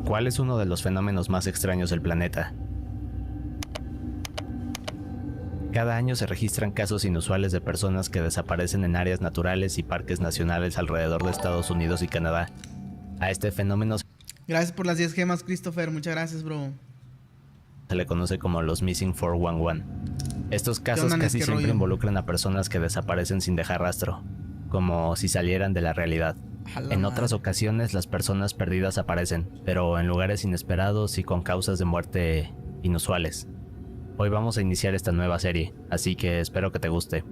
¿Cuál es uno de los fenómenos más extraños del planeta? Cada año se registran casos inusuales de personas que desaparecen en áreas naturales y parques nacionales alrededor de Estados Unidos y Canadá. A este fenómeno Gracias por las 10 gemas, Christopher. Muchas gracias, bro. se le conoce como los Missing 411. Estos casos onda, Nes? casi ¿Qué siempre rollo? involucran a personas que desaparecen sin dejar rastro, como si salieran de la realidad. A la En madre. otras ocasiones las personas perdidas aparecen, pero en lugares inesperados y con causas de muerte inusuales. Hoy vamos a iniciar esta nueva serie, así que espero que te guste.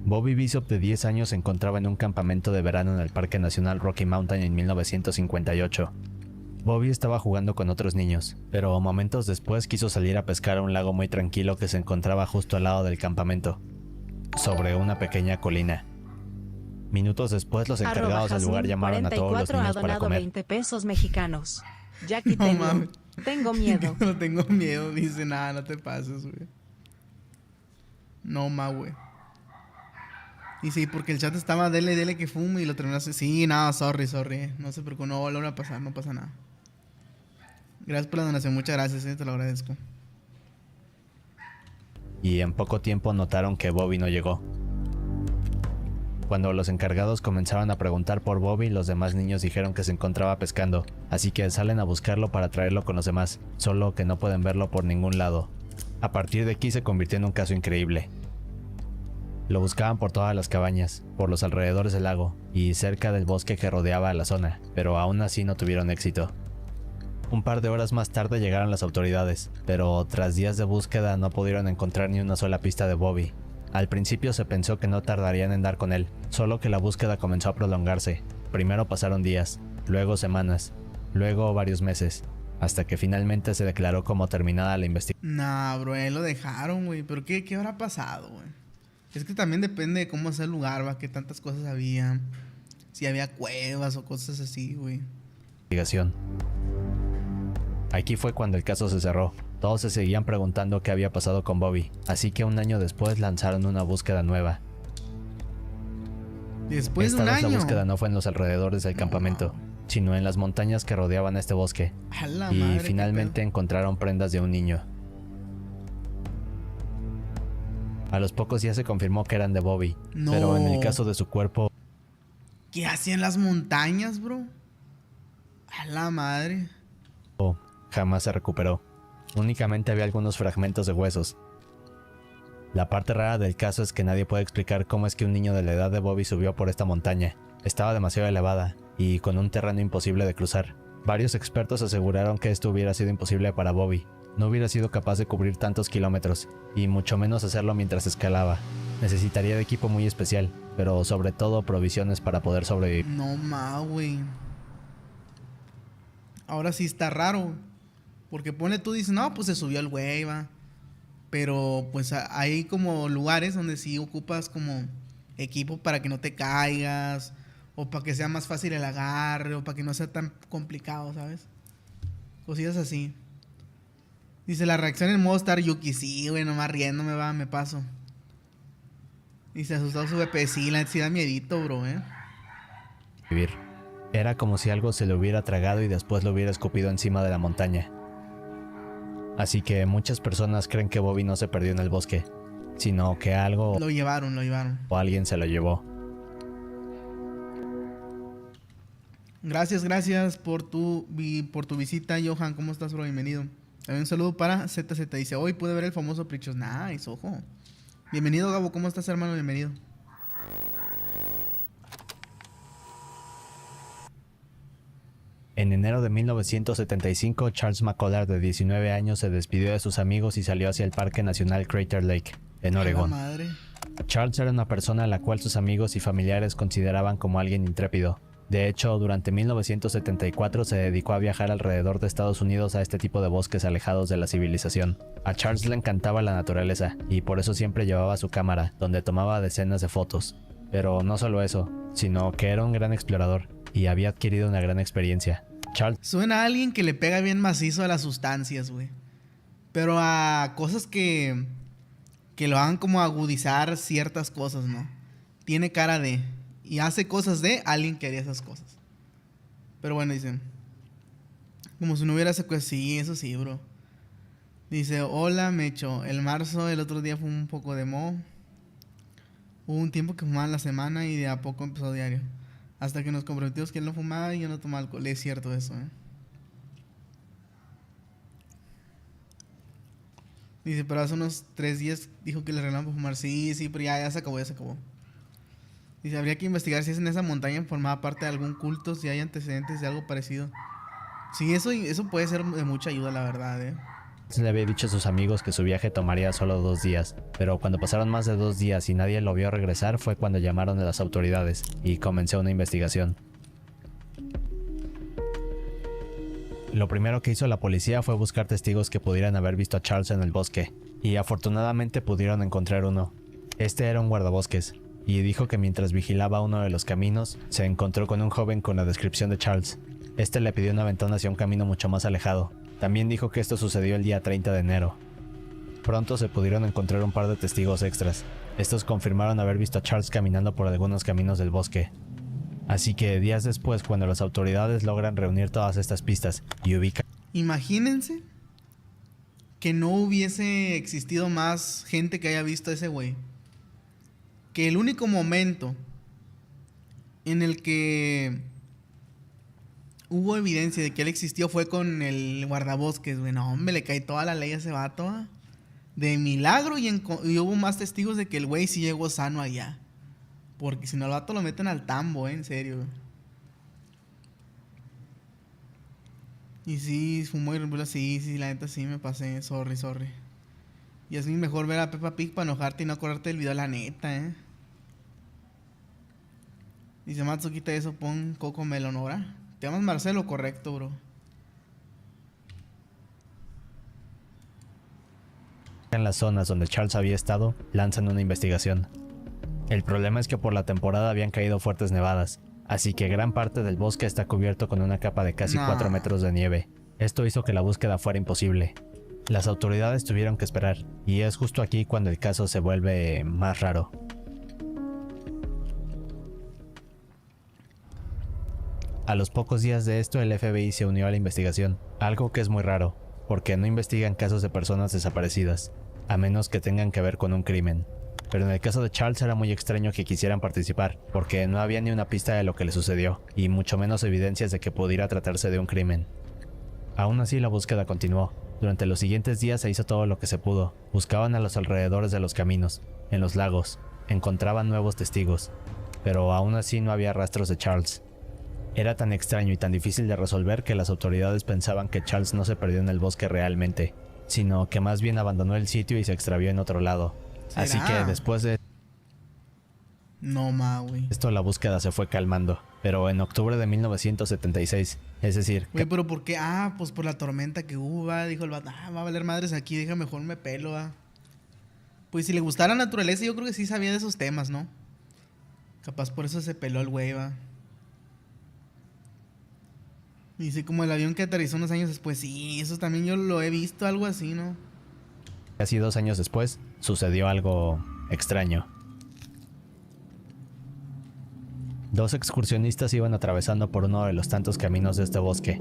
Bobby Bishop, de 10 años, se encontraba en un campamento de verano en el Parque Nacional Rocky Mountain en 1958. Bobby estaba jugando con otros niños, pero momentos después quiso salir a pescar a un lago muy tranquilo que se encontraba justo al lado del campamento, sobre una pequeña colina. Minutos después, los encargados del lugar llamaron a todos los 44 niños ha para donado comer. 20 pesos mexicanos. Jackie No mames. tengo miedo. No tengo miedo, dice. Nada, no te pases, güey. No, ma, güey. Y sí, porque el chat estaba dele que fume y lo terminaste. Sí, nada, sorry. No se preocupe, no va a volver a pasar, no pasa nada. Gracias por la donación, muchas gracias, te lo agradezco. Y en poco tiempo notaron que Bobby no llegó. Cuando los encargados comenzaron a preguntar por Bobby, los demás niños dijeron que se encontraba pescando, así que salen a buscarlo para traerlo con los demás, solo que no pueden verlo por ningún lado. A partir de aquí se convirtió en un caso increíble. Lo buscaban por todas las cabañas, por los alrededores del lago y cerca del bosque que rodeaba la zona, pero aún así no tuvieron éxito. Un par de horas más tarde llegaron las autoridades, pero tras días de búsqueda no pudieron encontrar ni una sola pista de Bobby. Al principio se pensó que no tardarían en dar con él, solo que la búsqueda comenzó a prolongarse. Primero pasaron días, luego semanas, luego varios meses, hasta que finalmente se declaró como terminada la investigación. Nah, bro, lo dejaron, güey. Pero ¿qué habrá pasado, güey? Es que también depende de cómo sea el lugar, va, qué tantas cosas había. Si había cuevas o cosas así, güey. Aquí fue cuando el caso se cerró. Todos se seguían preguntando qué había pasado con Bobby, así que un año después lanzaron una búsqueda nueva. Después de Esta un vez año. la búsqueda no fue en los alrededores del campamento, sino en las montañas que rodeaban este bosque. A la Y madre, qué finalmente encontraron prendas de un niño. A los pocos días se confirmó que eran de Bobby, No. pero en el caso de su cuerpo, ¿Qué hacían las montañas, bro? A la madre. jamás se recuperó. Únicamente había algunos fragmentos de huesos. La parte rara del caso es que nadie puede explicar cómo es que un niño de la edad de Bobby subió por esta montaña. Estaba demasiado elevada y con un terreno imposible de cruzar. Varios expertos aseguraron que esto hubiera sido imposible para Bobby. No hubiera sido capaz de cubrir tantos kilómetros, y mucho menos hacerlo mientras escalaba. Necesitaría de equipo muy especial, pero sobre todo provisiones para poder sobrevivir. No ma, güey. Ahora sí está raro. Porque pone tú dices, no, pues se subió el güey, va. Pero pues hay como lugares donde sí ocupas como equipo para que no te caigas. O para que sea más fácil el agarre. O para que no sea tan complicado, ¿sabes? Cosillas así. Dice, la reacción en modo Star Yuki. Sí, güey, nomás riéndome, va, me paso. Dice, asustado su BP. Sí, la neta sí da miedito, bro, Era como si algo se le hubiera tragado y después lo hubiera escupido encima de la montaña. Así que muchas personas creen que Bobby no se perdió en el bosque, sino que algo Lo llevaron. o alguien se lo llevó. Gracias por tu visita, Johan. ¿Cómo estás, bro? Bienvenido. También un saludo para ZZ. Dice, hoy pude ver el famoso Prichos. Nice, ojo. Bienvenido, Gabo. ¿Cómo estás, hermano? Bienvenido. En enero de 1975, Charles McCullers, de 19 años, se despidió de sus amigos y salió hacia el Parque Nacional Crater Lake, en Oregón. Madre. Charles era una persona a la cual sus amigos y familiares consideraban como alguien intrépido. De hecho, durante 1974 se dedicó a viajar alrededor de Estados Unidos a este tipo de bosques alejados de la civilización. A Charles le encantaba la naturaleza, y por eso siempre llevaba su cámara, donde tomaba decenas de fotos. Pero no solo eso, sino que era un gran explorador, y había adquirido una gran experiencia. Charles Suena a alguien que le pega bien macizo a las sustancias, güey. Pero a cosas que que lo hagan como agudizar ciertas cosas, ¿no? Tiene cara de... Y hace cosas de alguien que haría esas cosas. Pero bueno, dicen... Como si no hubiera secuestrado. Sí, eso sí, bro. Dice, hola, Mecho. El marzo, el otro día fue un poco de moho. Hubo un tiempo que fumaba en la semana y de a poco empezó diario. Hasta que nos comprometimos que él no fumaba y yo no tomaba alcohol. Es cierto eso, ¿eh? Dice, pero hace unos 3 días dijo que le regalaban por fumar. Sí, sí, pero ya se acabó, ya se acabó. Dice, habría que investigar si es en esa montaña formaba parte de algún culto, si hay antecedentes de algo parecido. Sí, eso puede ser de mucha ayuda, la verdad, ¿eh? Le había dicho a sus amigos que su viaje tomaría solo 2 días, pero cuando pasaron más de 2 días y nadie lo vio regresar fue cuando llamaron a las autoridades y comenzó una investigación. Lo primero que hizo la policía fue buscar testigos que pudieran haber visto a Charles en el bosque, y afortunadamente pudieron encontrar uno. Este era un guardabosques, y dijo que mientras vigilaba uno de los caminos, se encontró con un joven con la descripción de Charles. Este le pidió un aventón hacia un camino mucho más alejado. También dijo que esto sucedió el día 30 de enero. Pronto se pudieron encontrar un par de testigos extras. Estos confirmaron haber visto a Charles caminando por algunos caminos del bosque. Así que días después, cuando las autoridades logran reunir todas estas pistas y ubican... Imagínense que no hubiese existido más gente que haya visto a ese güey. Que el único momento en el que hubo evidencia de que él existió fue con el guardabosques, güey. No, hombre, le cae toda la ley a ese vato, ¿eh? De milagro y hubo más testigos de que el güey sí llegó sano allá. Porque si no, el vato lo meten al tambo, en serio. Y sí, fumó y Red sí, la neta sí me pasé. Sorry. Y es mejor ver a Peppa Pig para enojarte y no acordarte del video, la neta, Dice Matsu, quita eso, pon Coco Melon, ¿ahora? ¿Te llamas Marcelo? Correcto, bro. En las zonas donde Charles había estado, lanzan una investigación. El problema es que por la temporada habían caído fuertes nevadas, así que gran parte del bosque está cubierto con una capa de casi 4 metros de nieve. Esto hizo que la búsqueda fuera imposible. Las autoridades tuvieron que esperar, y es justo aquí cuando el caso se vuelve más raro. A los pocos días de esto, el FBI se unió a la investigación, algo que es muy raro, porque no investigan casos de personas desaparecidas, a menos que tengan que ver con un crimen. Pero en el caso de Charles era muy extraño que quisieran participar, porque no había ni una pista de lo que le sucedió, y mucho menos evidencias de que pudiera tratarse de un crimen. Aún así, la búsqueda continuó. Durante los siguientes días se hizo todo lo que se pudo. Buscaban a los alrededores de los caminos, en los lagos, encontraban nuevos testigos, pero aún así no había rastros de Charles. Era tan extraño y tan difícil de resolver que las autoridades pensaban que Charles no se perdió en el bosque realmente, sino que más bien abandonó el sitio y se extravió en otro lado. ¿Será? Así que después de No, güey. esto la búsqueda se fue calmando, pero en octubre de 1976, es decir... Güey, pero ¿por qué? Pues por la tormenta que hubo, va. Dijo el vato, va a valer madres aquí, deja mejor me pelo, va. Pues si le gustara la naturaleza, yo creo que sí sabía de esos temas, ¿no? Capaz por eso se peló el güey, va. Dice, como el avión que aterrizó unos años después. Sí, eso también yo lo he visto, algo así, ¿no? Casi 2 años después, sucedió algo extraño. 2 excursionistas iban atravesando por uno de los tantos caminos de este bosque.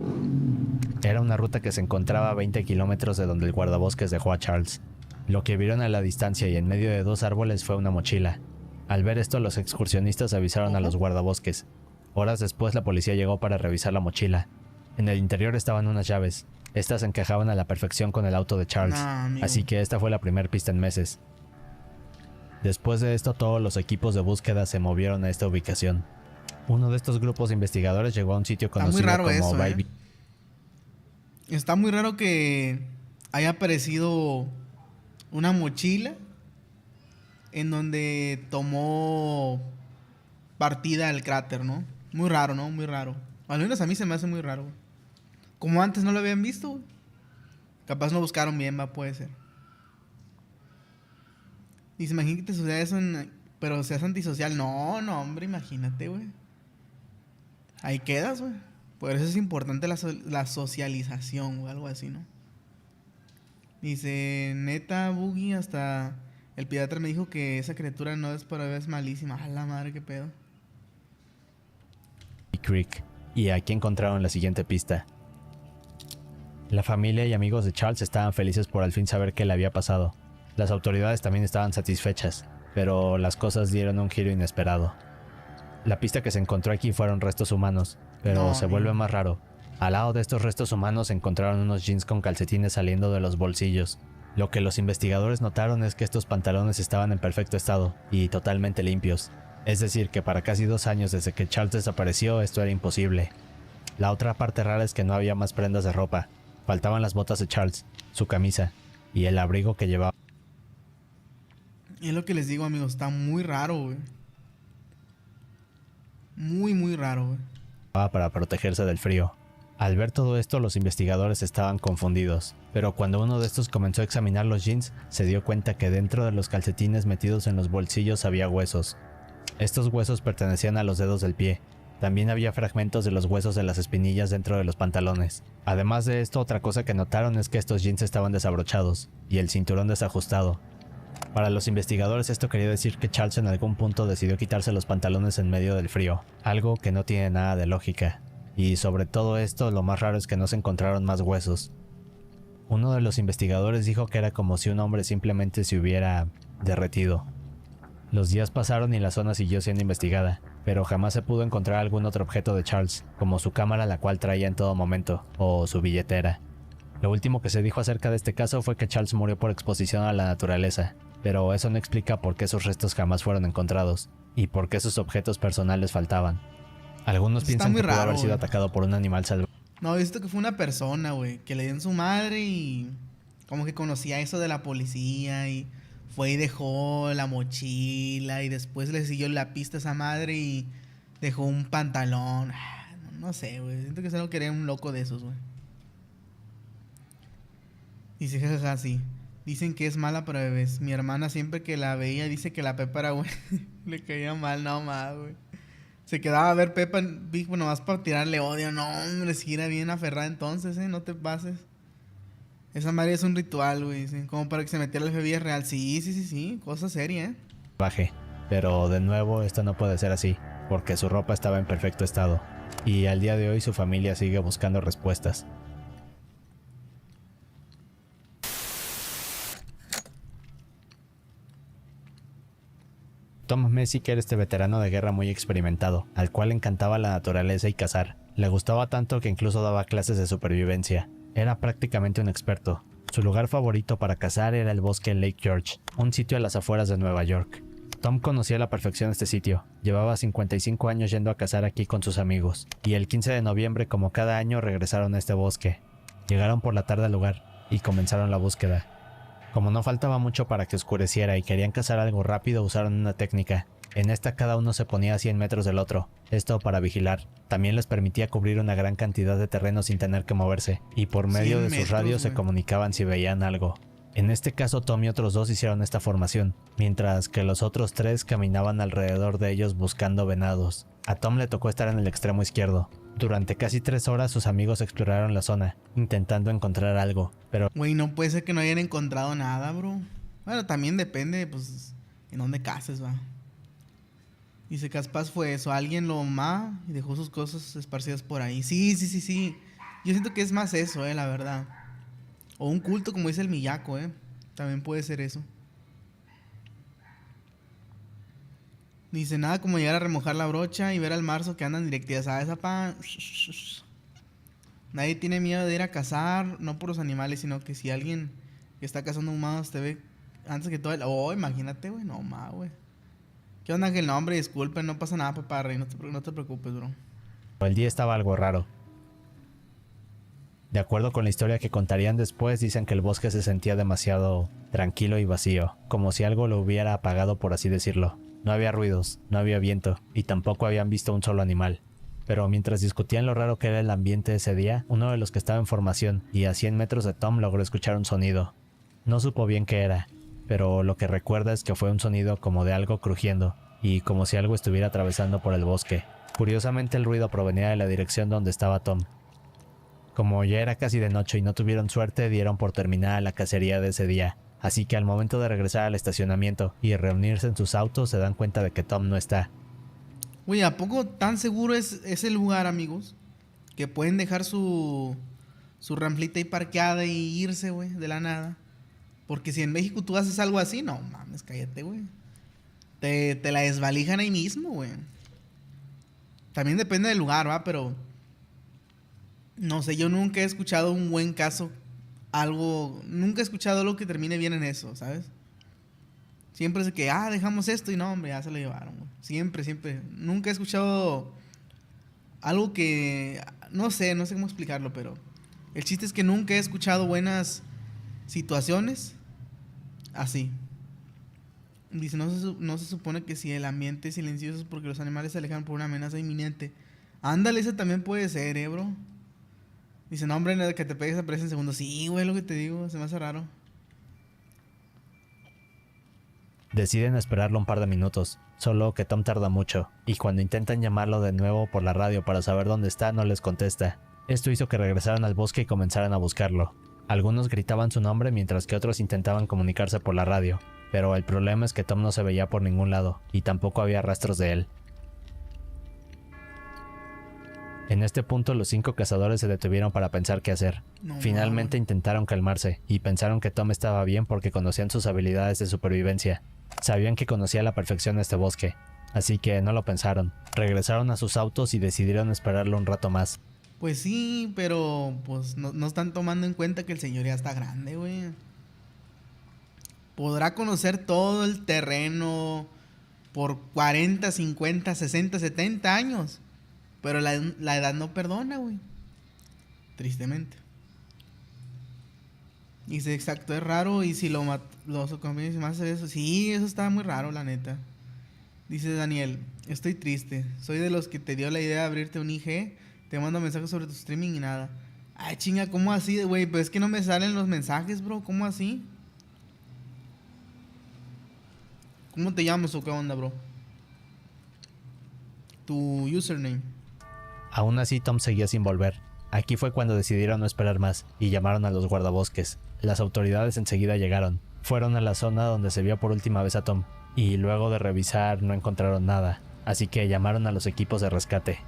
Era una ruta que se encontraba a 20 kilómetros de donde el guardabosques dejó a Charles. Lo que vieron a la distancia y en medio de 2 árboles fue una mochila. Al ver esto, los excursionistas avisaron a los guardabosques. Horas después, la policía llegó para revisar la mochila. En el interior estaban unas llaves. Estas encajaban a la perfección con el auto de Charles, así que esta fue la primera pista en meses. Después de esto, todos los equipos de búsqueda se movieron a esta ubicación. Uno de estos grupos de investigadores llegó a un sitio conocido como eso, Baby. Está muy raro que haya aparecido una mochila en donde tomó partida el cráter, ¿no? Muy raro, ¿no? Muy raro. Al menos a mí se me hace muy raro, güey. Como antes no lo habían visto, güey. Capaz no buscaron bien, va, puede ser. Y se imagina que te suceda eso pero seas antisocial. No, hombre, imagínate, güey. Ahí quedas, güey. Por eso es importante la socialización o algo así, ¿no? Dice, neta, Boogie, hasta El pediatra me dijo que esa criatura no es para bebés, es malísima. A la madre, qué pedo. Creek, y aquí encontraron la siguiente pista. La familia y amigos de Charles estaban felices por al fin saber qué le había pasado. Las autoridades también estaban satisfechas, pero las cosas dieron un giro inesperado. La pista que se encontró aquí fueron restos humanos, pero No, se vuelve más raro. Al lado de estos restos humanos encontraron unos jeans con calcetines saliendo de los bolsillos. Lo que los investigadores notaron es que estos pantalones estaban en perfecto estado y totalmente limpios. Es decir, que para casi 2 años desde que Charles desapareció esto era imposible. La otra parte rara es que no había más prendas de ropa. Faltaban las botas de Charles, su camisa y el abrigo que llevaba. Es lo que les digo, amigos, está muy raro, güey. Muy, muy raro, güey. Para protegerse del frío. Al ver todo esto, los investigadores estaban confundidos, pero cuando uno de estos comenzó a examinar los jeans, se dio cuenta que dentro de los calcetines metidos en los bolsillos había huesos. Estos huesos pertenecían a los dedos del pie. También había fragmentos de los huesos de las espinillas dentro de los pantalones. Además de esto, otra cosa que notaron es que estos jeans estaban desabrochados y el cinturón desajustado. Para los investigadores esto quería decir que Charles en algún punto decidió quitarse los pantalones en medio del frío, algo que no tiene nada de lógica. Y sobre todo esto, lo más raro es que no se encontraron más huesos. Uno de los investigadores dijo que era como si un hombre simplemente se hubiera derretido. Los días pasaron y la zona siguió siendo investigada, pero jamás se pudo encontrar algún otro objeto de Charles, como su cámara la cual traía en todo momento, o su billetera. Lo último que se dijo acerca de este caso fue que Charles murió por exposición a la naturaleza, pero eso no explica por qué sus restos jamás fueron encontrados, y por qué sus objetos personales faltaban. Algunos piensan que pudo haber sido atacado por un animal salvaje. No, he visto que fue una persona, güey, que le dio en su madre y como que conocía eso de la policía y fue y dejó la mochila y después le siguió la pista a esa madre y dejó un pantalón. No sé, güey, siento que solo quería un loco de esos, güey. Dice, jajaja, sí. Dicen que es mala para bebés. Mi hermana siempre que la veía dice que la Pepa era güey. Le caía mal, no más, güey. Se quedaba a ver Peppa Pig nomás para tirarle odio. No, hombre, si era bien aferrada entonces, no te pases. Esa madre es un ritual, güey, ¿sí? Como para que se metiera al FBI real. Sí, cosa seria, Baje. Pero de nuevo, esto no puede ser así, porque su ropa estaba en perfecto estado. Y al día de hoy su familia sigue buscando respuestas. Tom Messick era este veterano de guerra muy experimentado, al cual le encantaba la naturaleza y cazar. Le gustaba tanto que incluso daba clases de supervivencia. Era prácticamente un experto. Su lugar favorito para cazar era el bosque Lake George, un sitio a las afueras de Nueva York. Tom conocía a la perfección este sitio. Llevaba 55 años yendo a cazar aquí con sus amigos, y el 15 de noviembre, como cada año, regresaron a este bosque. Llegaron por la tarde al lugar, y comenzaron la búsqueda. Como no faltaba mucho para que oscureciera y querían cazar algo rápido, usaron una técnica. En esta cada uno se ponía a 100 metros del otro, esto para vigilar. También les permitía cubrir una gran cantidad de terreno sin tener que moverse, y por medio de sus radios se comunicaban si veían algo. En este caso Tom y otros 2 hicieron esta formación, mientras que los otros 3 caminaban alrededor de ellos buscando venados. A Tom le tocó estar en el extremo izquierdo. Durante casi 3 horas sus amigos exploraron la zona, intentando encontrar algo, pero... Güey, no puede ser que no hayan encontrado nada, bro. Bueno, también depende, pues, en dónde cases, va. Dice, capaz fue eso, alguien lo ma y dejó sus cosas esparcidas por ahí. Sí. Yo siento que es más eso, la verdad. O un culto, como dice el Miyako, también puede ser eso. Dice, nada como llegar a remojar la brocha y ver al marzo que andan directivas. ¿Sabes, papá? Nadie tiene miedo de ir a cazar, no por los animales, sino que si alguien que está cazando humanos te ve antes que todo el... Oh, imagínate, güey, no más, güey. ¿Qué onda, Ángel? No, hombre, disculpen, no pasa nada, papá, rey, no te preocupes, bro. El día estaba algo raro. De acuerdo con la historia que contarían después, dicen que el bosque se sentía demasiado tranquilo y vacío, como si algo lo hubiera apagado, por así decirlo. No había ruidos, no había viento, y tampoco habían visto un solo animal. Pero mientras discutían lo raro que era el ambiente ese día, uno de los que estaba en formación y a 100 metros de Tom logró escuchar un sonido. No supo bien qué era, pero lo que recuerda es que fue un sonido como de algo crujiendo, y como si algo estuviera atravesando por el bosque. Curiosamente el ruido provenía de la dirección donde estaba Tom. Como ya era casi de noche y no tuvieron suerte, dieron por terminada la cacería de ese día. Así que al momento de regresar al estacionamiento y reunirse en sus autos se dan cuenta de que Tom no está. Güey, ¿a poco tan seguro es ese lugar, amigos? Que pueden dejar su ramplita ahí parqueada y irse, güey, de la nada. Porque si en México tú haces algo así, no mames, cállate, güey. Te la desvalijan ahí mismo, güey. También depende del lugar, ¿va? Pero no sé, yo nunca he escuchado un buen caso, nunca he escuchado algo que termine bien en eso, ¿sabes? Siempre es de que, dejamos esto y no, hombre, ya se lo llevaron, güey. Siempre, siempre. Nunca he escuchado algo que, no sé cómo explicarlo, pero el chiste es que nunca he escuchado buenas situaciones así. Dice, no se supone que si el ambiente es silencioso es porque los animales se alejan por una amenaza inminente. Ándale, ese también puede ser, bro. Dice, no, hombre, que te pegues aparece en segundos. Sí, güey, lo que te digo, se me hace raro. Deciden esperarlo un par de minutos, solo que Tom tarda mucho, y cuando intentan llamarlo de nuevo por la radio para saber dónde está, no les contesta. Esto hizo que regresaran al bosque y comenzaran a buscarlo. Algunos gritaban su nombre mientras que otros intentaban comunicarse por la radio, pero el problema es que Tom no se veía por ningún lado, y tampoco había rastros de él. En este punto los 5 cazadores se detuvieron para pensar qué hacer. Finalmente intentaron calmarse, y pensaron que Tom estaba bien porque conocían sus habilidades de supervivencia. Sabían que conocía a la perfección este bosque, así que no lo pensaron. Regresaron a sus autos y decidieron esperarlo un rato más. Pues sí, pero pues no están tomando en cuenta que el señor ya está grande, güey. Podrá conocer todo el terreno por 40, 50, 60, 70 años. Pero la edad no perdona, güey. Tristemente. Y dice, exacto, es raro. Y si los compañeros más hace eso. Sí, eso está muy raro, la neta. Dice Daniel, estoy triste. Soy de los que te dio la idea de abrirte un IG. Te mando mensajes sobre tu streaming y nada. Ay, chinga, ¿cómo así, güey? Pues es que no me salen los mensajes, bro. ¿Cómo así? ¿Cómo te llamas o qué onda, bro? Tu username. Aún así, Tom seguía sin volver. Aquí fue cuando decidieron no esperar más y llamaron a los guardabosques. Las autoridades enseguida llegaron. Fueron a la zona donde se vio por última vez a Tom, y luego de revisar no encontraron nada, así que llamaron a los equipos de rescate.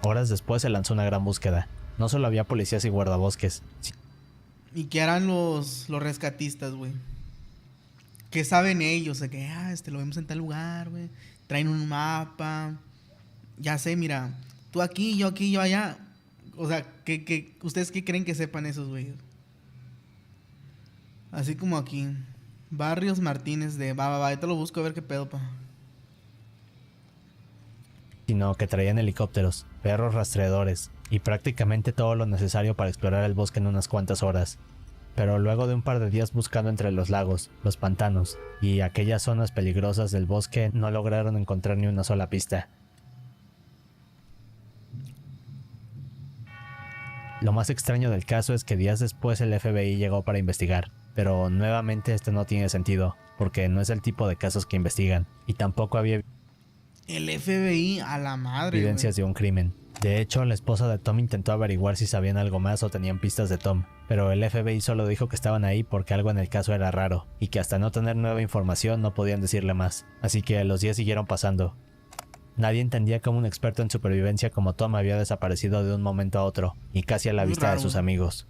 Horas después se lanzó una gran búsqueda. No solo había policías y guardabosques. ¿Y qué harán los rescatistas, güey? ¿Qué saben ellos? De que, lo vemos en tal lugar, güey. Traen un mapa. Ya sé, mira. Tú aquí, yo allá. O sea, ¿ustedes qué creen que sepan esos güeyes? Así como aquí. Barrios Martínez de... Va, yo te lo busco a ver qué pedo, pa. Sino que traían helicópteros, perros rastreadores y prácticamente todo lo necesario para explorar el bosque en unas cuantas horas. Pero luego de un par de días buscando entre los lagos, los pantanos y aquellas zonas peligrosas del bosque, no lograron encontrar ni una sola pista. Lo más extraño del caso es que días después el FBI llegó para investigar, pero nuevamente esto no tiene sentido, porque no es el tipo de casos que investigan, y tampoco había El FBI a la madre, evidencias de un crimen. De hecho, la esposa de Tom intentó averiguar si sabían algo más o tenían pistas de Tom, pero el FBI solo dijo que estaban ahí porque algo en el caso era raro, y que hasta no tener nueva información no podían decirle más, así que los días siguieron pasando. Nadie entendía cómo un experto en supervivencia como Tom había desaparecido de un momento a otro, y casi a la vista de sus amigos.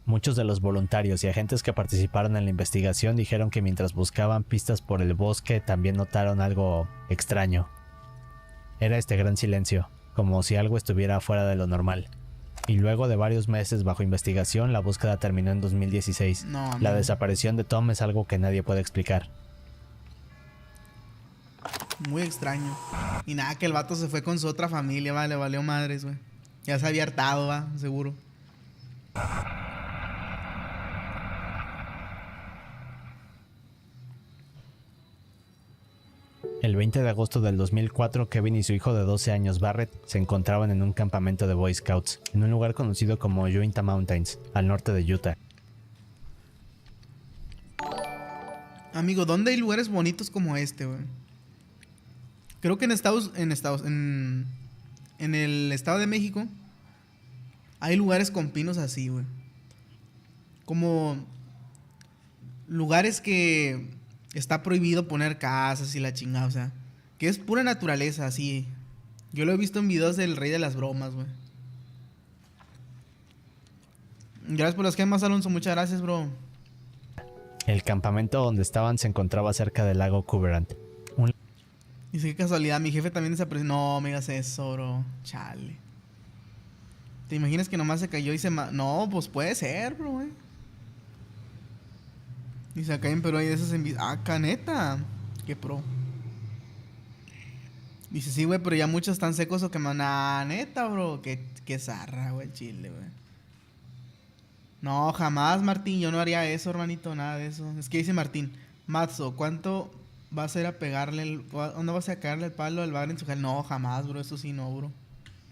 Muchos de los voluntarios y agentes que participaron en la investigación dijeron que mientras buscaban pistas por el bosque también notaron algo extraño. Era este gran silencio, como si algo estuviera fuera de lo normal. Y luego de varios meses bajo investigación, la búsqueda terminó en 2016. La desaparición de Tom es algo que nadie puede explicar. Muy extraño. Y nada, que el vato se fue con su otra familia, va, le valió madres, güey. Ya se había hartado, va, seguro. El 20 de agosto del 2004, Kevin y su hijo de 12 años, Barrett, se encontraban en un campamento de Boy Scouts, en un lugar conocido como Uinta Mountains, al norte de Utah. Amigo, ¿dónde hay lugares bonitos como este, güey? Creo que en el Estado de México hay lugares con pinos así, güey. Como lugares que está prohibido poner casas y la chingada, o sea, que es pura naturaleza, así. Yo lo he visto en videos del Rey de las Bromas, güey. Gracias por las gemas, Alonso, muchas gracias, bro. El campamento donde estaban se encontraba cerca del lago Kuberant. Dice, qué casualidad, mi jefe también desapareció. No, me digas eso, bro. Chale. ¿Te imaginas que nomás se cayó y se... No, pues puede ser, bro, güey. Dice, acá en Perú hay de esas en... Ah, caneta. Qué pro. Dice, sí, güey, pero ya muchos están secos o que Ah, neta, bro. Qué zarra, güey, chile, güey. No, jamás, Martín. Yo no haría eso, hermanito, nada de eso. Es que dice Martín, Matzo, ¿cuánto vas a ir a pegarle ¿dónde vas a caerle el palo al bar en su jal? No, jamás, bro, eso sí no, bro. Un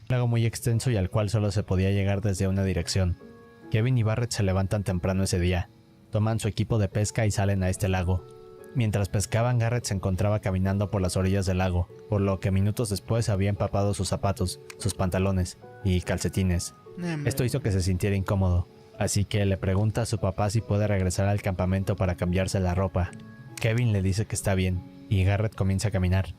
lago muy extenso y al cual solo se podía llegar desde una dirección. Kevin y Barrett se levantan temprano ese día, toman su equipo de pesca y salen a este lago. Mientras pescaban, Garrett se encontraba caminando por las orillas del lago, por lo que minutos después había empapado sus zapatos, sus pantalones y calcetines. Esto hizo que se sintiera incómodo, así que le pregunta a su papá si puede regresar al campamento para cambiarse la ropa. Kevin le dice que está bien, y Garrett comienza a caminar.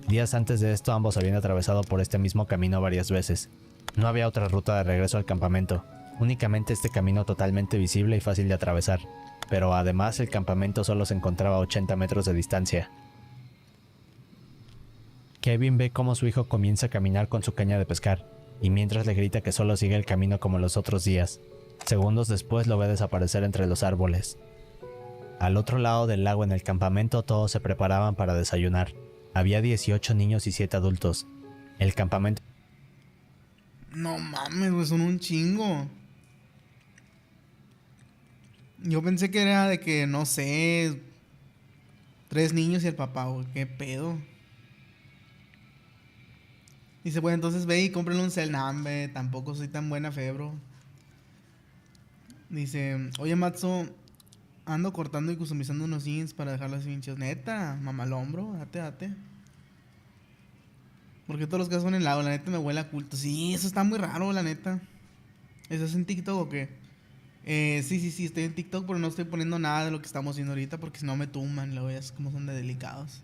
Días antes de esto ambos habían atravesado por este mismo camino varias veces. No había otra ruta de regreso al campamento, únicamente este camino totalmente visible y fácil de atravesar, pero además el campamento solo se encontraba a 80 metros de distancia. Kevin ve cómo su hijo comienza a caminar con su caña de pescar, y mientras le grita que solo sigue el camino como los otros días. Segundos después lo ve desaparecer entre los árboles. Al otro lado del lago en el campamento todos se preparaban para desayunar. Había 18 niños y 7 adultos. El campamento... No mames, güey, son un chingo. Yo pensé que era de que, no sé, 3 niños y el papá, güey, qué pedo. Dice, bueno, entonces ve y cómprale un cel. Nah, hombre, tampoco soy tan buena fe, bro. Dice, oye, Matzo, ando cortando y customizando unos jeans para dejarlos hinchos. Neta, mamalón, bro, date. Porque todos los casos son en el lago, la neta me huele a culto. Sí, eso está muy raro, la neta. ¿Estás en TikTok o qué? Sí, estoy en TikTok, pero no estoy poniendo nada de lo que estamos haciendo ahorita porque si no me tumban, lo ves como son de delicados.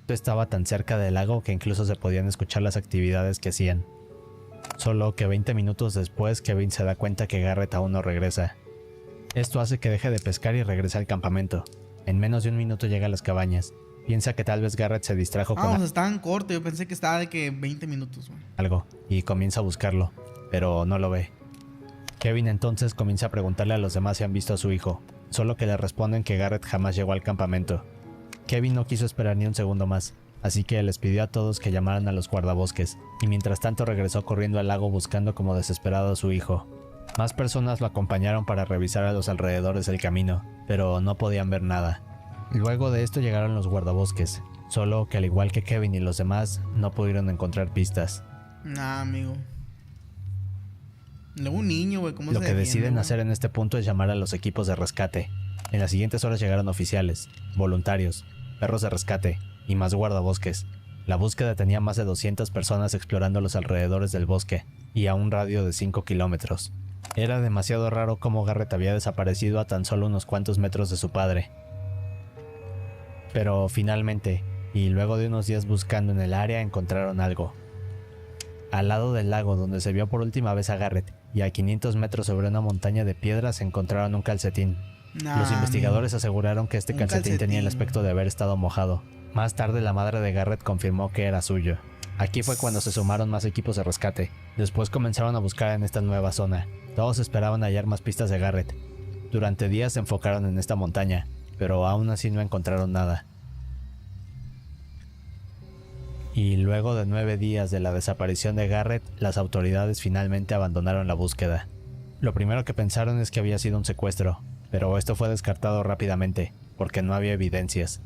Estaba tan cerca del lago que incluso se podían escuchar las actividades que hacían. Solo que 20 minutos después Kevin se da cuenta que Garrett aún no regresa. Esto hace que deje de pescar y regrese al campamento. En menos de un minuto llega a las cabañas. Piensa que tal vez Garrett se distrajo con o sea, estaban cortos. Yo pensé que estaba de que 20 minutos, güey. Algo, y comienza a buscarlo, pero no lo ve. Kevin entonces comienza a preguntarle a los demás si han visto a su hijo, solo que le responden que Garrett jamás llegó al campamento. Kevin no quiso esperar ni un segundo más, así que les pidió a todos que llamaran a los guardabosques, y mientras tanto regresó corriendo al lago buscando como desesperado a su hijo. Más personas lo acompañaron para revisar a los alrededores del camino, pero no podían ver nada. Luego de esto llegaron los guardabosques, solo que al igual que Kevin y los demás, no pudieron encontrar pistas. Nah, amigo. Luego un niño, güey, ¿cómo se Lo que defiende, deciden güey? hacer en este punto es llamar a los equipos de rescate. En las siguientes horas llegaron oficiales, voluntarios, perros de rescate y más guardabosques. La búsqueda tenía más de 200 personas explorando los alrededores del bosque y a un radio de 5 kilómetros. Era demasiado raro cómo Garrett había desaparecido a tan solo unos cuantos metros de su padre. Pero finalmente, y luego de unos días buscando en el área, encontraron algo. Al lado del lago donde se vio por última vez a Garrett y a 500 metros sobre una montaña de piedras encontraron un calcetín. Nah, Los investigadores amigo. aseguraron que este Un calcetín tenía el calcetín. aspecto de haber estado mojado. Más tarde la madre de Garrett confirmó que era suyo. Aquí fue cuando se sumaron más equipos de rescate. Después comenzaron a buscar en esta nueva zona. Todos esperaban hallar más pistas de Garrett. Durante días se enfocaron en esta montaña, pero aún así no encontraron nada. Y luego de 9 días de la desaparición de Garrett, las autoridades finalmente abandonaron la búsqueda. Lo primero que pensaron es que había sido un secuestro, pero esto fue descartado rápidamente, porque no había evidencias.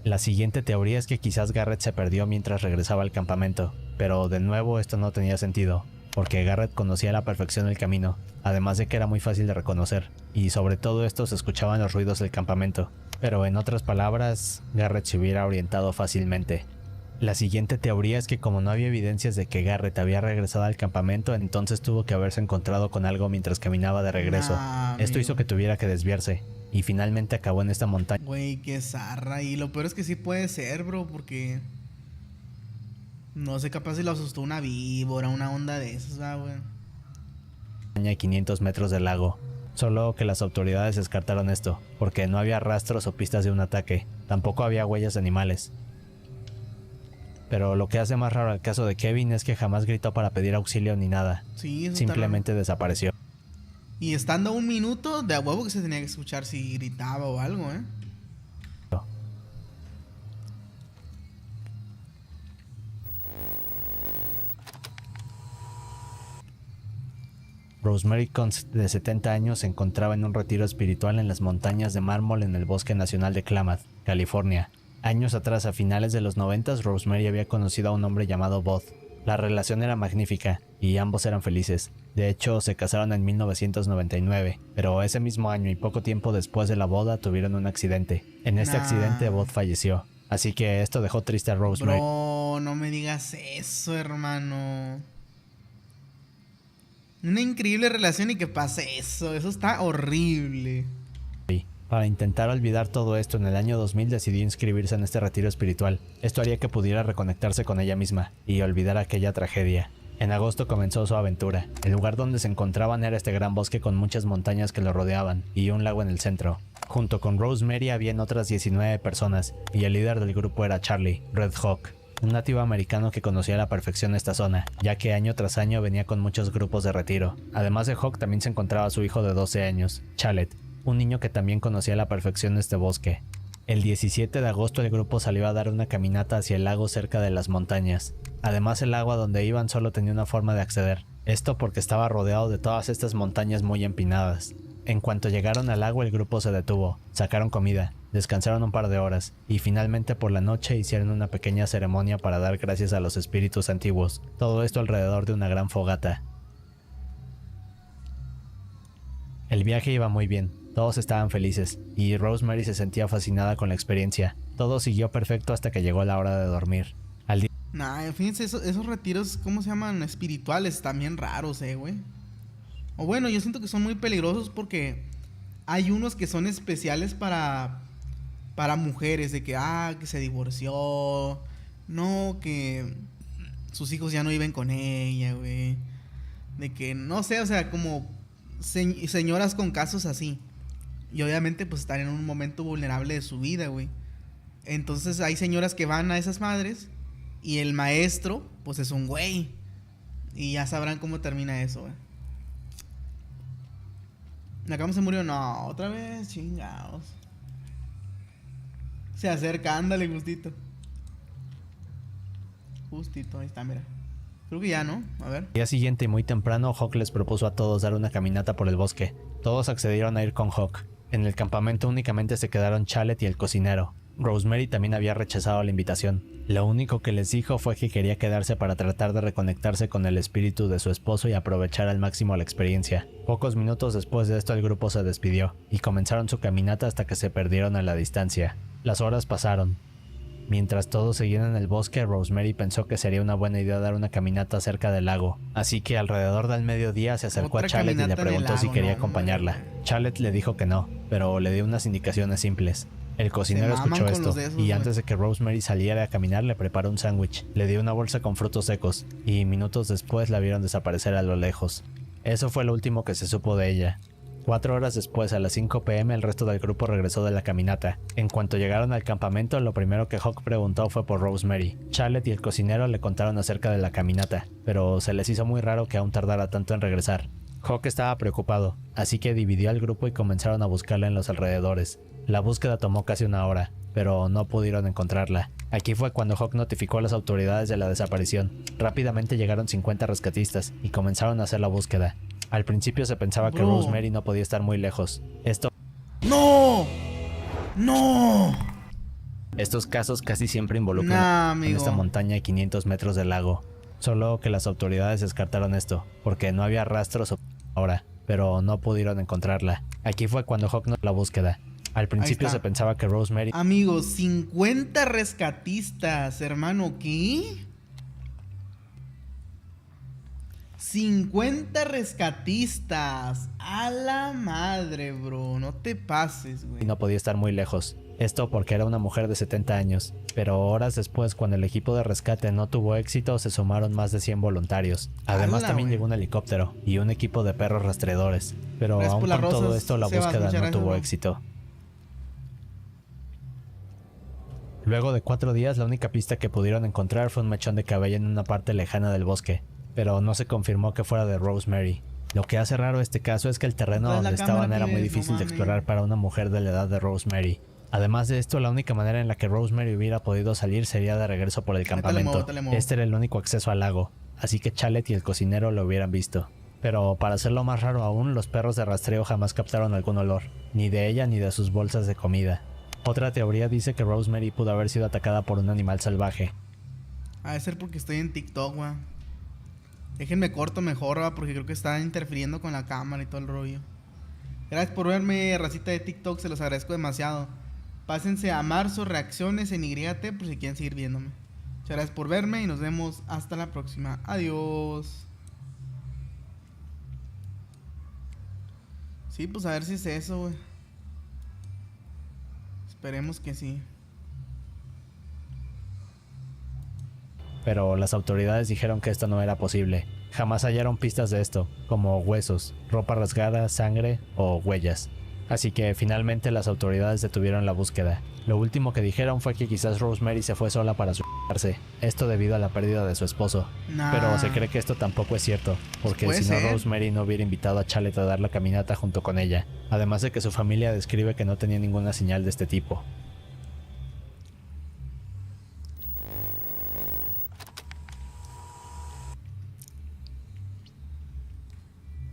La siguiente teoría es que quizás Garrett se perdió mientras regresaba al campamento, pero de nuevo esto no tenía sentido, porque Garrett conocía a la perfección el camino, además de que era muy fácil de reconocer, y sobre todo esto se escuchaban los ruidos del campamento, pero en otras palabras, Garrett se hubiera orientado fácilmente. La siguiente teoría es que como no había evidencias de que Garrett había regresado al campamento, entonces tuvo que haberse encontrado con algo mientras caminaba de regreso. Nah, Esto hizo amigo. que tuviera que desviarse, y finalmente acabó en esta montaña. Güey, qué zarra. Y lo peor es que sí puede ser, bro, porque... No sé, capaz si lo asustó una víbora, una onda de esas, güey. A 500 metros del lago. Solo que las autoridades descartaron esto, porque no había rastros o pistas de un ataque. Tampoco había huellas de animales. Pero lo que hace más raro el caso de Kevin es que jamás gritó para pedir auxilio ni nada. Sí, eso Simplemente desapareció. Y estando a 1 minuto, de a huevo que se tenía que escuchar si gritaba o algo, ¿eh? Rosemary Kunz, de 70 años, se encontraba en un retiro espiritual en las montañas de mármol en el Bosque Nacional de Klamath, California. Años atrás, a finales de los 90, Rosemary había conocido a un hombre llamado Bob. La relación era magnífica y ambos eran felices. De hecho, se casaron en 1999, pero ese mismo año y poco tiempo después de la boda tuvieron un accidente. En este accidente, Bob falleció. Así que esto dejó triste a Rosemary. Bro, no me digas eso, hermano. Una increíble relación y que pase eso. Eso está horrible. Para intentar olvidar todo esto, en el año 2000 decidió inscribirse en este retiro espiritual. Esto haría que pudiera reconectarse con ella misma y olvidar aquella tragedia. En agosto comenzó su aventura. El lugar donde se encontraban era este gran bosque con muchas montañas que lo rodeaban y un lago en el centro. Junto con Rosemary habían otras 19 personas y el líder del grupo era Charlie, Red Hawk, un nativo americano que conocía a la perfección esta zona, ya que año tras año venía con muchos grupos de retiro. Además de Hawk también se encontraba su hijo de 12 años, Chalet, un niño que también conocía a la perfección este bosque. El 17 de agosto el grupo salió a dar una caminata hacia el lago cerca de las montañas. Además, el agua donde iban solo tenía una forma de acceder. Esto porque estaba rodeado de todas estas montañas muy empinadas. En cuanto llegaron al lago, el grupo se detuvo, sacaron comida, descansaron un par de horas y finalmente por la noche hicieron una pequeña ceremonia para dar gracias a los espíritus antiguos. Todo esto alrededor de una gran fogata. El viaje iba muy bien. Todos estaban felices, y Rosemary se sentía fascinada con la experiencia. Todo siguió perfecto hasta que llegó la hora de dormir. Nah, fíjense, esos retiros, ¿cómo se llaman? Espirituales, también raros, güey. O bueno, yo siento que son muy peligrosos porque hay unos que son especiales para mujeres, de que se divorció, no, que sus hijos ya no viven con ella, güey. De que, no sé, o sea, como señoras con casos así. Y obviamente pues están en un momento vulnerable de su vida, güey. Entonces hay señoras que van a esas madres y el maestro pues es un güey. Y ya sabrán cómo termina eso, güey. ¿Acá se murió? No, otra vez, chingados. Se acerca, ándale, Gustito. Justito, ahí está, mira. Creo que ya, ¿no? A ver. Al día siguiente, muy temprano, Hawk les propuso a todos dar una caminata por el bosque. Todos accedieron a ir con Hawk. En el campamento únicamente se quedaron Chalet y el cocinero. Rosemary también había rechazado la invitación. Lo único que les dijo fue que quería quedarse para tratar de reconectarse con el espíritu de su esposo y aprovechar al máximo la experiencia. Pocos minutos después de esto el grupo se despidió y comenzaron su caminata hasta que se perdieron a la distancia. Las horas pasaron. Mientras todos seguían en el bosque, Rosemary pensó que sería una buena idea dar una caminata cerca del lago. Así que alrededor del mediodía se acercó a Chalet y le preguntó si quería acompañarla. Chalet le dijo que no, pero le dio unas indicaciones simples. El cocinero escuchó esto y antes de que Rosemary saliera a caminar le preparó un sándwich, le dio una bolsa con frutos secos y minutos después la vieron desaparecer a lo lejos. Eso fue lo último que se supo de ella. 4 horas después, a las 5 p.m., el resto del grupo regresó de la caminata. En cuanto llegaron al campamento, lo primero que Hawk preguntó fue por Rosemary. Chalet y el cocinero le contaron acerca de la caminata, pero se les hizo muy raro que aún tardara tanto en regresar. Hawk estaba preocupado, así que dividió al grupo y comenzaron a buscarla en los alrededores. La búsqueda tomó casi 1 hora, pero no pudieron encontrarla. Aquí fue cuando Hawk notificó a las autoridades de la desaparición. Rápidamente llegaron 50 rescatistas y comenzaron a hacer la búsqueda. Al principio se pensaba que Rosemary no podía estar muy lejos. ¡No! ¡No! Estos casos casi siempre involucran en esta montaña a 500 metros del lago. Solo que las autoridades descartaron esto, porque no había rastros ahora, pero no pudieron encontrarla. Aquí fue cuando Hawk no la búsqueda. Al principio se pensaba que Rosemary... Amigos, 50 rescatistas, hermano, ¿qué? 50 rescatistas. A la madre, bro. No te pases, y güey. no podía estar muy lejos. Esto porque era una mujer de 70 años, pero horas después, cuando el equipo de rescate no tuvo éxito, se sumaron más de 100 voluntarios. Además, ¡Hala, también güey! llegó un helicóptero y un equipo de perros rastreadores, pero Gracias aún por con las todo rosas, esto la Sebas, búsqueda muchas no gracias, tuvo bro. éxito. Luego de 4 días, la única pista que pudieron encontrar fue un mechón de cabello en una parte lejana del bosque, pero no se confirmó que fuera de Rosemary. Lo que hace raro este caso es que el terreno Traes la donde cámara, estaban era muy pibes, no difícil de mames. explorar para una mujer de la edad de Rosemary. Además de esto, la única manera en la que Rosemary hubiera podido salir sería de regreso por el campamento. te le muevo. Este era el único acceso al lago, así que Chalet y el cocinero lo hubieran visto. Pero para hacerlo más raro aún, los perros de rastreo jamás captaron algún olor, ni de ella ni de sus bolsas de comida. Otra teoría dice que Rosemary pudo haber sido atacada por un animal salvaje. Ha de ser porque estoy en TikTok, güey. Déjenme corto mejor, va, porque creo que están interfiriendo con la cámara y todo el rollo. Gracias por verme, racita de TikTok, se los agradezco demasiado. Pásense a Marzo Reacciones en YT por si quieren seguir viéndome. Muchas gracias por verme y nos vemos hasta la próxima. Adiós. Sí, pues a ver si es eso, güey. Esperemos que sí. Pero las autoridades dijeron que esto no era posible. Jamás hallaron pistas de esto, como huesos, ropa rasgada, sangre o huellas. Así que finalmente las autoridades detuvieron la búsqueda. Lo último que dijeron fue que quizás Rosemary se fue sola para suicidarse, esto debido a la pérdida de su esposo. Nah. Pero se cree que esto tampoco es cierto, porque Puede si no ser. Rosemary no hubiera invitado a Chalet a dar la caminata junto con ella. Además de que su familia describe que no tenía ninguna señal de este tipo.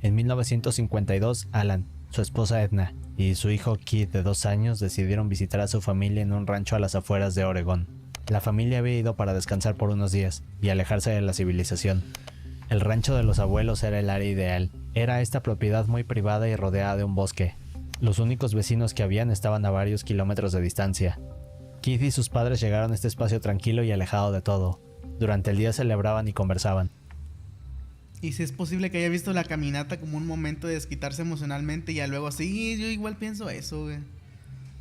En 1952, Alan, su esposa Edna y su hijo Keith de 2 años decidieron visitar a su familia en un rancho a las afueras de Oregón. La familia había ido para descansar por unos días y alejarse de la civilización. El rancho de los abuelos era el área ideal. Era esta propiedad muy privada y rodeada de un bosque. Los únicos vecinos que habían estaban a varios kilómetros de distancia. Keith y sus padres llegaron a este espacio tranquilo y alejado de todo. Durante el día celebraban y conversaban. Y si es posible que haya visto la caminata como un momento de desquitarse emocionalmente y ya luego sí, yo igual pienso eso, güey.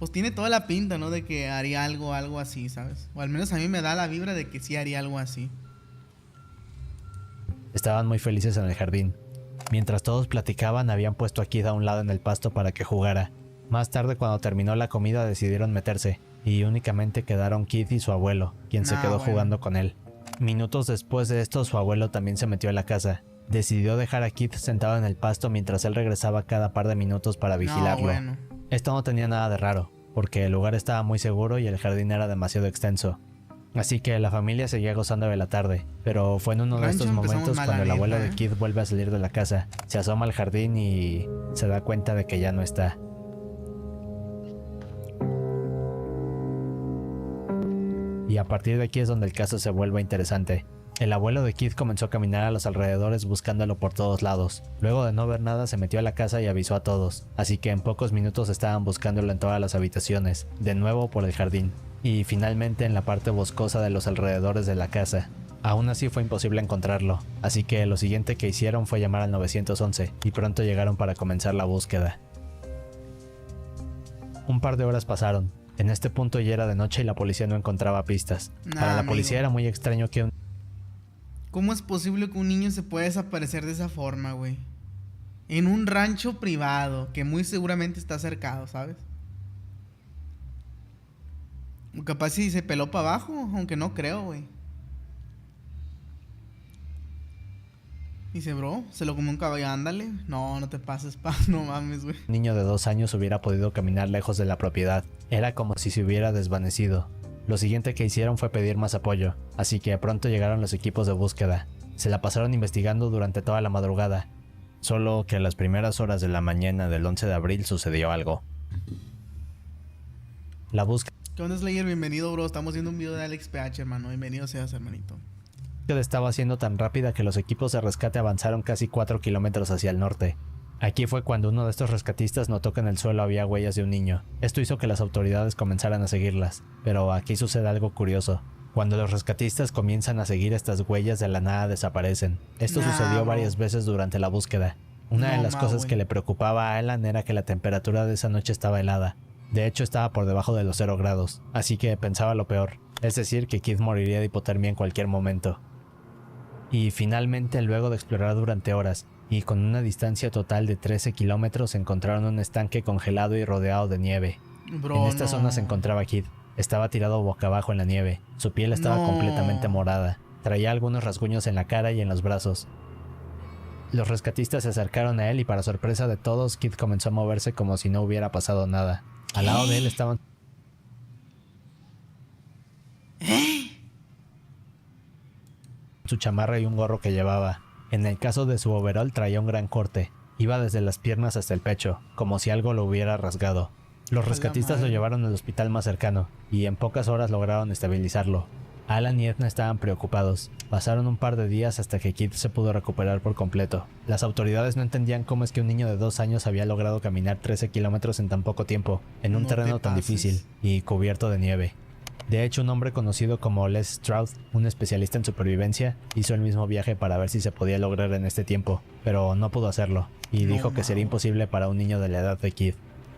Pues tiene toda la pinta, ¿no? De que haría algo así, ¿sabes? O al menos a mí me da la vibra de que sí haría algo así. Estaban muy felices en el jardín. Mientras todos platicaban, habían puesto a Keith a un lado en el pasto para que jugara. Más tarde, cuando terminó la comida, decidieron meterse, y únicamente quedaron Keith y su abuelo, quien se quedó bueno. jugando con él. Minutos después de esto, su abuelo también se metió a la casa. Decidió dejar a Keith sentado en el pasto mientras él regresaba cada par de minutos para vigilarlo. No, bueno. Esto no tenía nada de raro, porque el lugar estaba muy seguro y el jardín era demasiado extenso. Así que la familia seguía gozando de la tarde, pero fue en uno de Rancho estos empezamos momentos mal, cuando el la abuelo neta, de Keith vuelve a salir de la casa, se asoma al jardín y se da cuenta de que ya no está. Y a partir de aquí es donde el caso se vuelve interesante. El abuelo de Keith comenzó a caminar a los alrededores buscándolo por todos lados. Luego de no ver nada se metió a la casa y avisó a todos, así que en pocos minutos estaban buscándolo en todas las habitaciones, de nuevo por el jardín, y finalmente en la parte boscosa de los alrededores de la casa. Aún así fue imposible encontrarlo, así que lo siguiente que hicieron fue llamar al 911 y pronto llegaron para comenzar la búsqueda. Un par de horas pasaron. En este punto ya era de noche y la policía no encontraba pistas. Para la policía era muy extraño que ¿Cómo es posible que un niño se pueda desaparecer de esa forma, güey? En un rancho privado, que muy seguramente está cercado, ¿sabes? O capaz si se peló para abajo, aunque no creo, güey. Dice, bro, se lo comió un caballo, ándale. No, no te pases, pa, no mames, güey. un niño de 2 años hubiera podido caminar lejos de la propiedad. Era como si se hubiera desvanecido. Lo siguiente que hicieron fue pedir más apoyo, así que pronto llegaron los equipos de búsqueda. Se la pasaron investigando durante toda la madrugada. Solo que a las primeras horas de la mañana del 11 de abril sucedió algo. La búsqueda ¿Qué onda, Slayer? Bienvenido, bro. Estamos viendo un video de Alex PH, hermano. Bienvenido seas, hermanito. estaba siendo tan rápida que los equipos de rescate avanzaron casi 4 kilómetros hacia el norte. Aquí fue cuando uno de estos rescatistas notó que en el suelo había huellas de un niño. Esto hizo que las autoridades comenzaran a seguirlas, pero aquí sucede algo curioso. Cuando los rescatistas comienzan a seguir estas huellas, de la nada desaparecen. Esto Nah, sucedió bro. varias veces durante la búsqueda. Una de No, las ma, cosas güey. que le preocupaba a Alan era que la temperatura de esa noche estaba helada. De hecho, estaba por debajo de los 0 grados, así que pensaba lo peor, es decir, que Keith moriría de hipotermia en cualquier momento. Y finalmente, luego de explorar durante horas, y con una distancia total de 13 kilómetros, encontraron un estanque congelado y rodeado de nieve. Bro, En esta no. zona se encontraba Keith. Estaba tirado boca abajo en la nieve. Su piel estaba No. completamente morada. Traía algunos rasguños en la cara y en los brazos. Los rescatistas se acercaron a él y, para sorpresa de todos, Keith comenzó a moverse como si no hubiera pasado nada. Al lado de él estaban su chamarra y un gorro que llevaba. En el caso de su overol traía un gran corte. Iba desde las piernas hasta el pecho, como si algo lo hubiera rasgado. Los A la rescatistas lo madre. llevaron al hospital más cercano, y en pocas horas lograron estabilizarlo. Alan y Edna estaban preocupados. Pasaron un par de días hasta que Keith se pudo recuperar por completo. Las autoridades no entendían cómo es que un niño de 2 años había logrado caminar 13 kilómetros en tan poco tiempo, en un No terreno te tan pases. difícil y cubierto de nieve. De hecho, un hombre conocido como Les Stroud, un especialista en supervivencia, hizo el mismo viaje para ver si se podía lograr en este tiempo, pero no pudo hacerlo, y No, dijo que sería mao. imposible para un niño de la edad de Keith.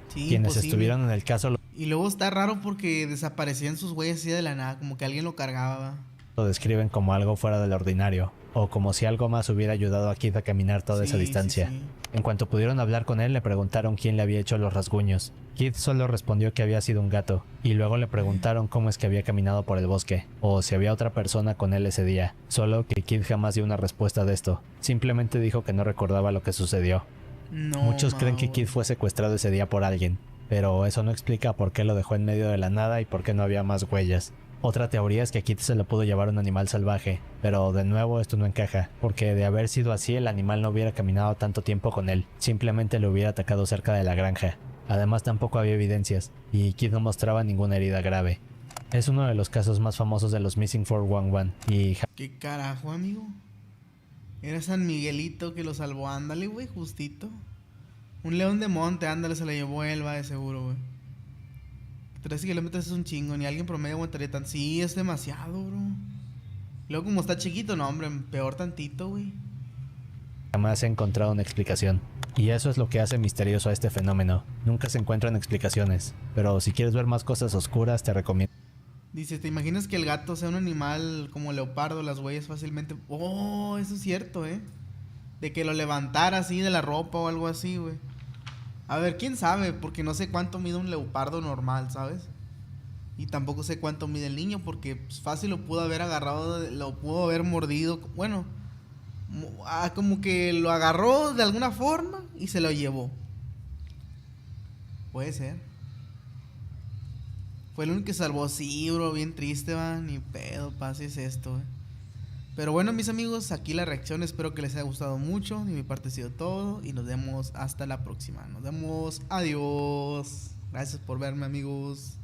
Sí, Quienes imposible. estuvieron en el caso Y luego está raro porque desaparecían sus huellas así de la nada, como que alguien lo cargaba. lo describen como algo fuera del ordinario, o como si algo más hubiera ayudado a Keith a caminar toda esa Sí, distancia. sí, sí. En cuanto pudieron hablar con él, le preguntaron quién le había hecho los rasguños. Keith solo respondió que había sido un gato, y luego le preguntaron cómo es que había caminado por el bosque, o si había otra persona con él ese día. Solo que Keith jamás dio una respuesta de esto. Simplemente dijo que no recordaba lo que sucedió. No, Muchos creen que mao. Keith fue secuestrado ese día por alguien, pero eso no explica por qué lo dejó en medio de la nada y por qué no había más huellas. Otra teoría es que a Keith se lo pudo llevar un animal salvaje, pero de nuevo esto no encaja, porque de haber sido así el animal no hubiera caminado tanto tiempo con él, simplemente lo hubiera atacado cerca de la granja. Además tampoco había evidencias, y Keith no mostraba ninguna herida grave. Es uno de los casos más famosos de los Missing 411, y ¿Qué carajo, amigo? Era San Miguelito que lo salvó. Ándale, güey, justito. Un león de monte, ándale, se lo llevó él, va de seguro, güey. 13 kilómetros es un chingo, ni alguien promedio aguantaría tan. Sí, es demasiado, bro. Luego, como está chiquito, no, hombre, peor tantito, güey. jamás se ha encontrado una explicación. Y eso es lo que hace misterioso a este fenómeno. Nunca se encuentran explicaciones, pero si quieres ver más cosas oscuras te recomiendo Dice, ¿te imaginas que el gato sea un animal como leopardo, las huellas fácilmente? Oh, eso es cierto, de que lo levantara así de la ropa o algo así, güey. A ver, quién sabe, porque no sé cuánto mide un leopardo normal, ¿sabes? Y tampoco sé cuánto mide el niño, porque pues, fácil lo pudo haber agarrado, lo pudo haber mordido. Bueno, como que lo agarró de alguna forma y se lo llevó. Puede ser. Fue el único que salvó, sí, bro, bien triste, va. Ni pedo, pases esto, güey. Pero bueno, mis amigos, aquí la reacción. Espero que les haya gustado mucho. De mi parte ha sido todo. Y nos vemos hasta la próxima. Nos vemos. Adiós. Gracias por verme, amigos.